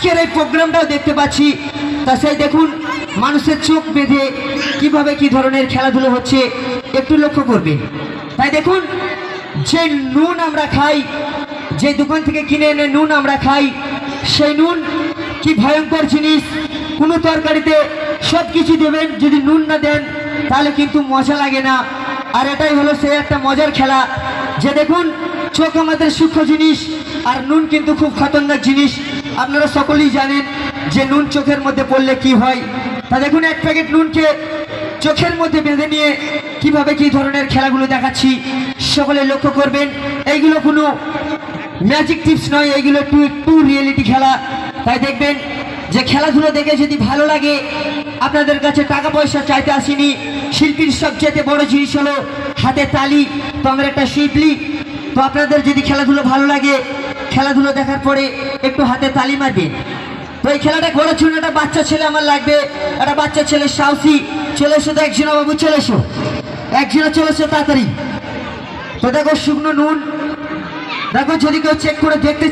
আজকের এই প্রোগ্রামটাও দেখতে পাচ্ছি। তা সেই দেখুন মানুষের চোখ বেঁধে কিভাবে কি ধরনের খেলাধুলো হচ্ছে একটু লক্ষ্য করবেন। তাই দেখুন যে নুন আমরা খাই, যে দোকান থেকে কিনে এনে নুন আমরা খাই, সেই নুন কি ভয়ঙ্কর জিনিস। কোনো তরকারিতে সব কিছু দেবেন, যদি নুন না দেন তাহলে কিন্তু মজা লাগে না। আর এটাই হলো সেই একটা মজার খেলা যে দেখুন চোখ আমাদের সূক্ষ্ম জিনিস, আর নুন কিন্তু খুব খতরনাক জিনিস। আপনারা সকলেই জানেন যে নুন চোখের মধ্যে পড়লে কি হয়। তা দেখুন এক প্যাকেট নুনকে চোখের মধ্যে বেঁধে নিয়ে কিভাবে কি ধরনের খেলাগুলো দেখাচ্ছি, সকলে লক্ষ্য করবেন। এইগুলো কোনো ম্যাজিক টিপস নয়, এইগুলো টু রিয়েলিটি খেলা। তাই দেখবেন যে খেলাধুলো দেখে যদি ভালো লাগে, আপনাদের কাছে টাকা পয়সা চাইতে আসিনি। শিল্পীর সবচেয়ে বড় জিনিস হলো হাতে তালি। তো আমরা একটা শিল্পী, তো আপনাদের যদি খেলাধুলো ভালো লাগে, খেলাধুলো দেখার পরে একটু হাতে তালি মারবেন। তো এই খেলাটা করার জন্য একটা বাচ্চা ছেলে আমার লাগবে, একটা বাচ্চা ছেলে সাহসী। চলে এসো তো একজনা বাবু, চলে এসো, একজনা চলে এসো তাড়াতাড়ি। তো দেখো শুকনো নুন, দেখো যদি কেউ চেক করে দেখতে